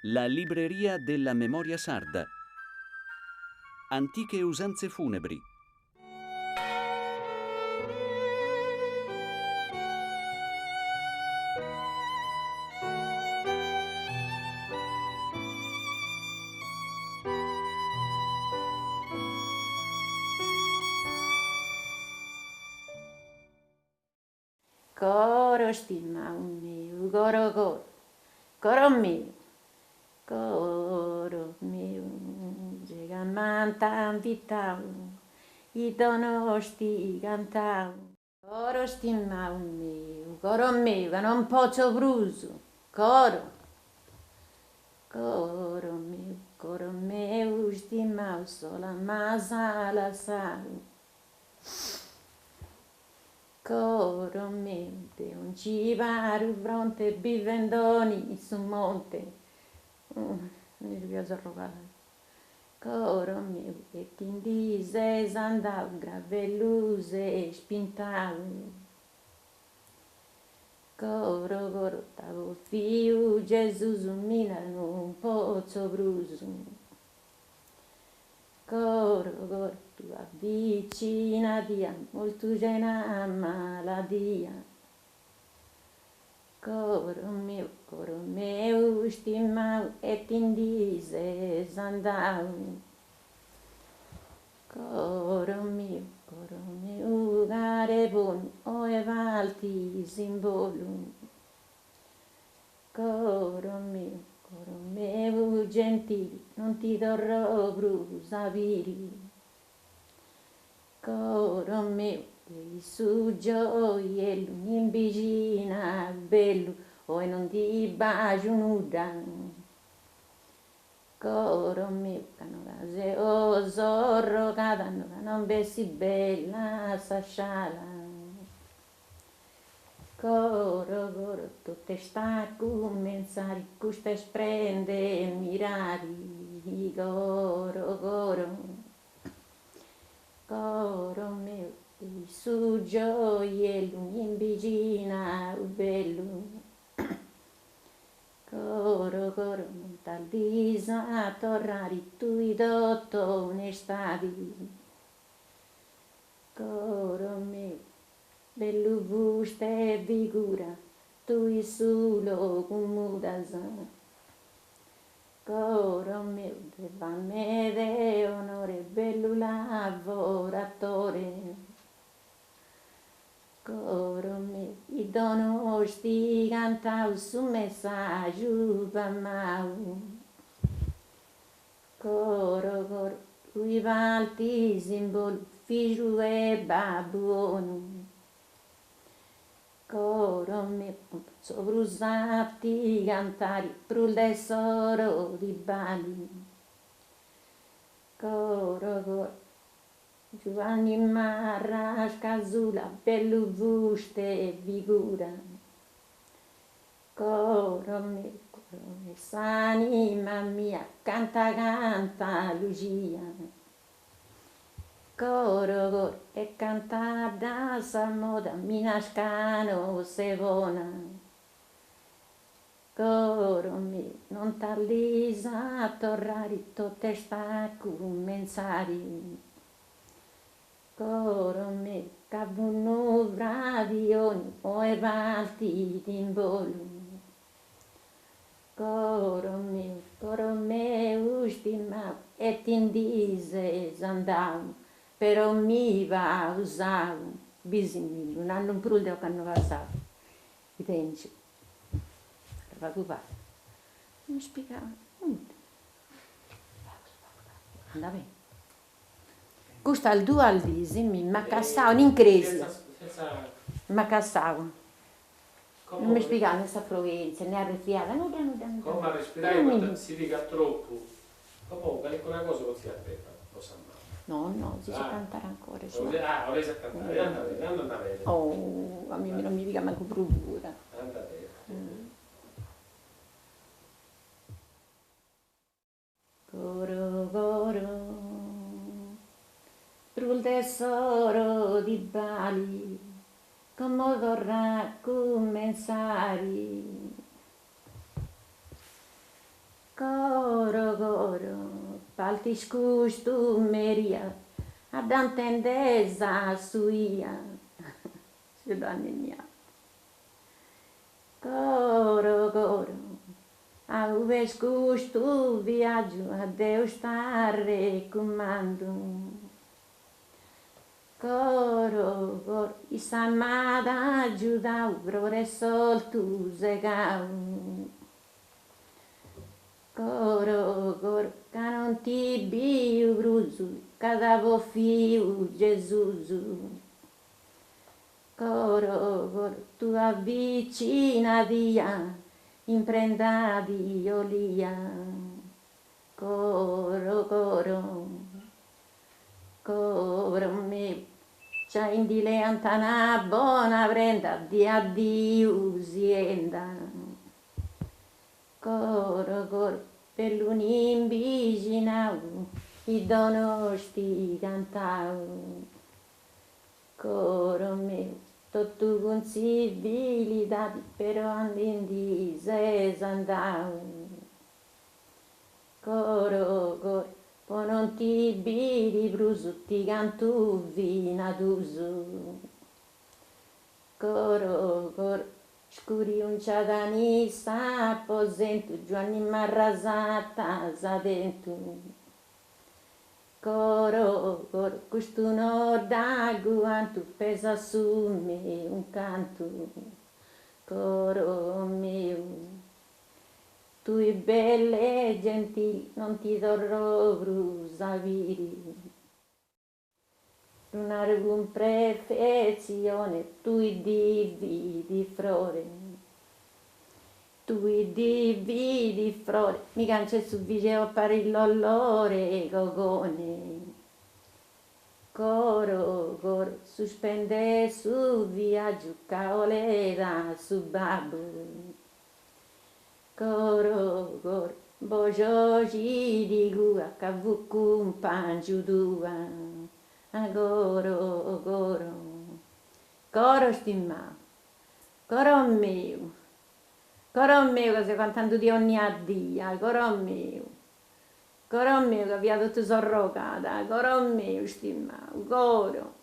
La libreria della memoria sarda. Antiche usanze funebri. Coro stimato mio, coro coro, coro mio, gigamanta vitao, I donosti cantao. Coro stimato mio, che non posso bruso, coro mio, stimato sola masa la sal. Coro mio, de un civario fronte bivendoni su monte. Mi ripiace arrogare. Coro mio, e tindise andavo, gravelluse spintavo. Coro, tavo fiu, Gesù mina non pozzo bruso. Coro, tu avvicina dia, molto gena maladia. Coro mio, stimau e tindise andau. Coro mio, gare bon, o e valti simbolu. Coro mio, gentili, non ti darò brusa viri. Coro mio, su gioiello, in vicina, bello, o non ti bacio nuda. Coro mio, canogase, o zorro, cadano, non vessi bella, sasciala. Coro, tutte sta cominciare, custa sprende, mirari, coro mio, su gioiello, in vicina, bello. Coro, non t'aldisa, tornari, tu i dotto onestadi. Coro mio, bello buste e figura, tu solo mudas. Coro mio, fame de onore, bello lavoratore. Coro mio, I donosti cantau su messaggio pamau. Coro, lui valti simbolo, figlio e babbuono. Coro mio, sovrusati cantari, prul tesoro di Bali. Coro, Giovanni Marra, Scasula, bello buste e figura. Coro mio, s'anima mia, canta, Lucia. Coro, e canta da salmoda, minascano sevona. Coro mio, non t'allisa torrari, tutte sta commensari. Coro mio, cavuno bravioni, o e valti timbolu. Coro mio, stimau, e tindise andau. Però mi va usato bisogno, un anno prima che hanno passato i tempi. Preoccupato. Non mi spiegava niente. Andava bene. Questo al due al disi, mi cassato in crisi. Mi cassato. Non mi spiegava questa provincia, ne arretriata. Come a respirare quando si piega troppo. Comunque, ecco una cosa così a te, lo sa mai. No, si sa cantare ancora. Volete a cantare, andate a vedere. Oh, a me non mi dica manco procura. Andate a vedere. Coro, prul tesoro di Bali, come vorrà commensare. Coro, coro, paltis costumeria, ad antendesa suia, ciudadania mia. Coro, coro, au vez custo viaggio, a Deus sta recomando. Coro, coro, i samada ajudau, grore soltu zegau. Coro, coro, ca non ti biu bruzu, cadavo fiu Gesusu. Coro, coro, tu avvicina via, imprenda di olia. Coro, coro, coro me, c'ha indile antana buona prenda di addio sienda. Coro, coro, per l'un'imbiginau, i donosti cantau. Coro meu, tutto con civilità, però andindi se andau. Coro, coro, poi non ti biri brusu, ti cantu vina d'uso. Coro, coro, scuri un ciadanista, apposento, Giovanni marrasata, sa dentro. Coro, coro, questo non da guanto, pesa su me un canto. Coro mio, tui belle e gentili, non ti darò brusaviri. Non alcun perfezione, tui divi di flore. Tui divi di flore, mi cance su vicino parillolore gogone. Coro, coro, suspende su viaggio, caolera su babbo. Coro, coro, bojoji di gua, cavucum pangiudua. Coro, coro, coro stimato, coro mio. Coro mio che stai cantando di ogni addia, coro mio che via tutto sorrogata, coro mio stimato, coro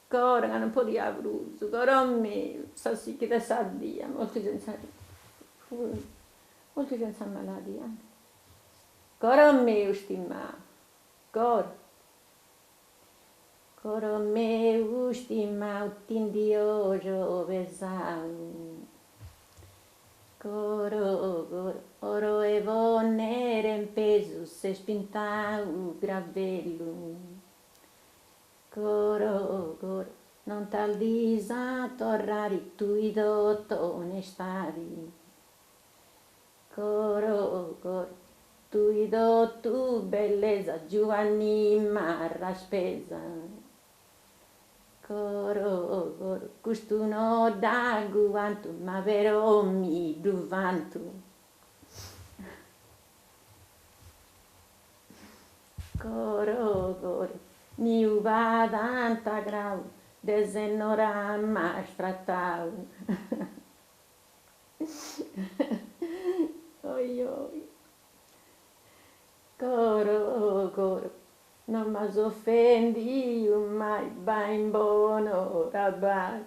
che non podia Abruzzo, coro mio, sta sì che te sa dia, molti senza maladia. Coro mio stimato, coro mio stimato, t'indio giovesau. Coro, coro, oro e vonere in peso, se spintau gravello. Coro, coro, non tal disa torrari, tu idotone stavi. Coro, coro, tu idotto bellezza, Giovanni marra spesa. Coro, coro, questo no da guanto, ma vero mi duvanto. Coro, coro, mi uva tanta grau, desenora mastrattau. Oi, oi. Coro, coro, non mi offendi mai, ben buono, rabai.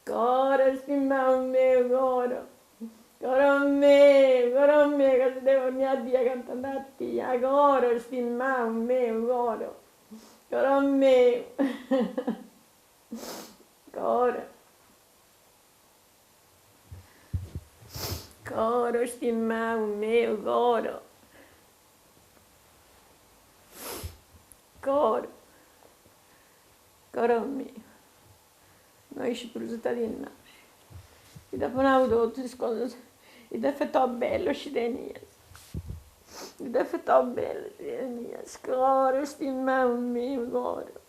Coro, stimma mio, coro mio, che si devo mia dia cantando a tia, coro, stimma mio, coro mio, coro, stimma mio, coro mio. Noi ci presentatiamo. E dopo ne ho avuto tutte le cose. E da fatto bello, scidenia. E da fatto bello, scidenia. Coro, stimma mio, coro.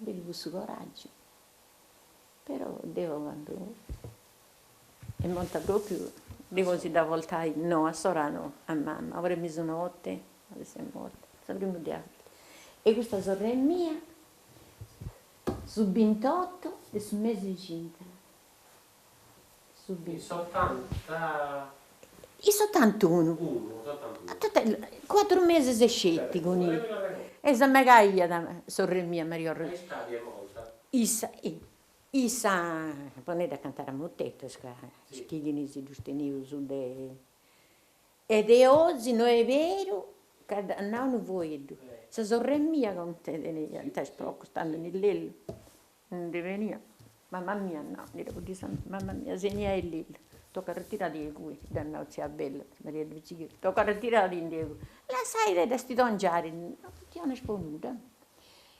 Il vostro coraggio. però devo quando è molto proprio, devo si da voltare, no, a Sora no, a mamma, ora mi sono notte, adesso è morta, il primo diavolo. E questa sorella mia, su 28 e su mese di cinta. Su Quindi 28. soltanto I 71. uno, soltanto 4 mesi si scetti con io. E se me caia da sorella mia Maria Ma Rosa. stati è molta. Isa, ponete a cantare a mottetto, che si sostenivo su de... Ed è oggi, non è vero, che non voi due. Se sorella mia con te, non ti spocco, stanno lì, non deve venire. Mamma mia, no, mamma mia, se ne è lì. Tocca ritirare di cui, danno zia Bella, Maria di Vicino, tocca ritirare di cui. La sai, da sti dongiari, non ti hanno sponuta.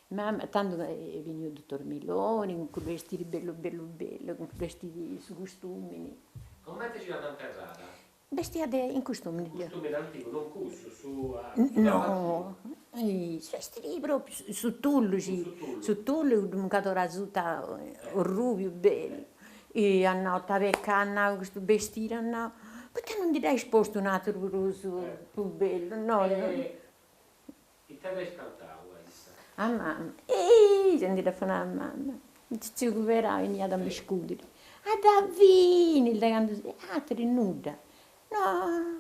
Mamma, tanto è venuto il dottor Miloni, con quei vestiti bello, con quei vestiti su costumi. Come ci la tanta errata? Vestiti in costumi. Costume d'antico, non cusso, su... No, vestiti proprio su tullo, su tullo, un cattura tutta rubio, bello. E hanno vecchia, hanno questo vestito, hanno... Perché non ti dai esposto un altro più bello? No, E te devi cantare questa? a mamma. Sentite a fare a mamma. Ci recuperava, veniva da me scudere. A Davini, altri nuda. No,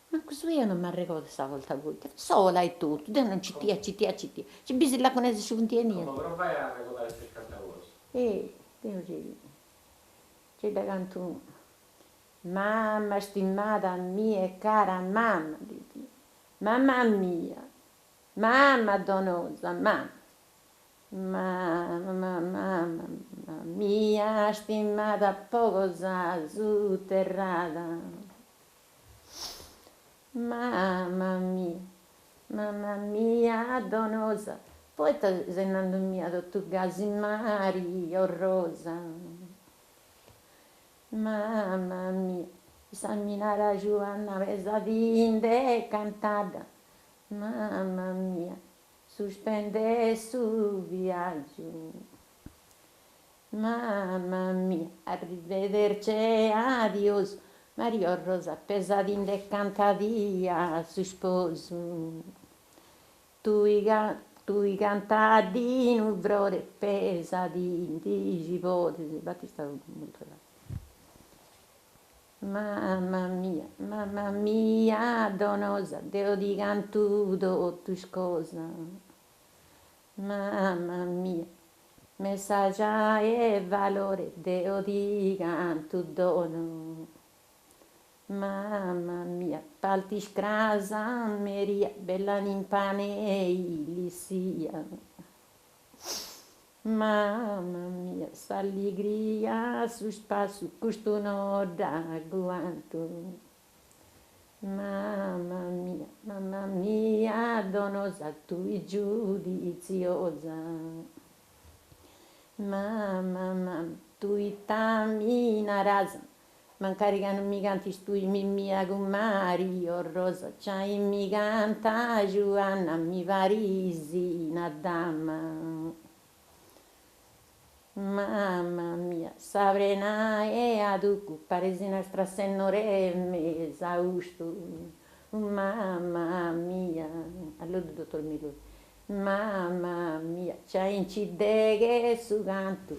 ma così io non mi ricordo questa volta voi. Sola e tutto, non ci tia. Ci bisogna con esse non tiene niente. Come però vai a recordare se canta cosa? Devo dire. C'è da canto mamma stimata mia e cara mamma, mamma mia, mamma donosa, mamma mia stimata poco sotterrata, mamma mia donosa, poi sta zenando mia tutto Gasimari o Rosa. Mamma mia, Samminara Giovanna Vesadinde cantata, mamma mia, sospende su viaggio, mamma mia, arrivederci, adios, Maria Rosa pesadinde cantadia su sposo, tu cantadi in un brode pesadin di gipote, Battista molto. Mamma mia, donosa, Deo di cantudo tu scosa. Mamma mia, messaggia e valore, Deo di cantu dono. Mamma mia, palti scrasa, Maria, bella nimpane li sia. Mamma mia, s'allegria su spasso, questo non da guanto. Mamma mia, donosa, tu giudiziosa. Mamma, tu tamina rasa, mancare che non mi canti tu mia con Mario Rosa, c'hai mi canta Giovanna, mi parisina dama. Mamma mia, Sabrina e aducu, paresina strassennore me esausto. Mamma mia, allora dottor Miloni, mamma mia, c'hai incidere su canto,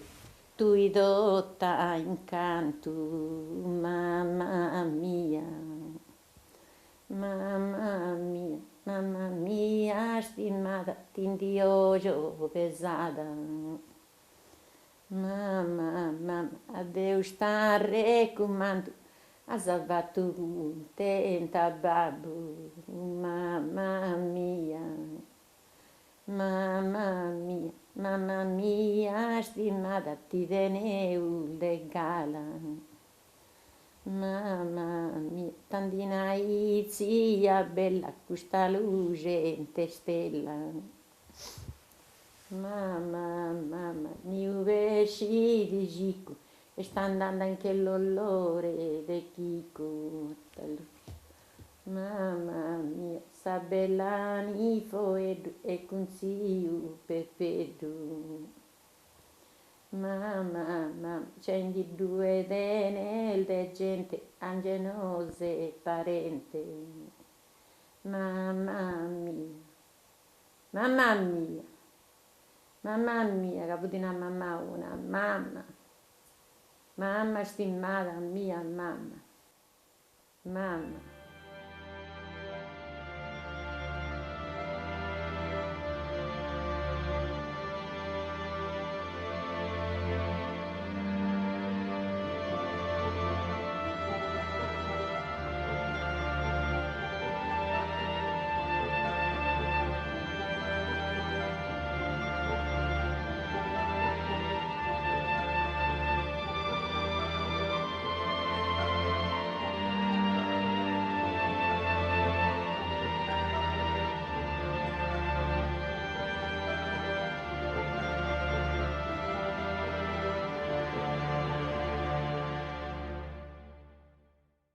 tu i dotta incanto, mamma mia, mamma mia, stimata, tindioso pesata. Mamma, a Deus está recomando, a salvato tenta babu, mamma mia, stimata ti teneu legala, mamma mia, tandina zia bella, questa luce in te stella. Mamma, mi uvesci di Gico e sta andando anche l'olore del Chico. Mamma mia, sa bella nifo e consiglio pepedo. Mamma, c'è di due tenelde gente angelose parente. Mamma mia, mamma mia, mamma mia, caputina mamma una, mamma stimata mia mamma, mamma.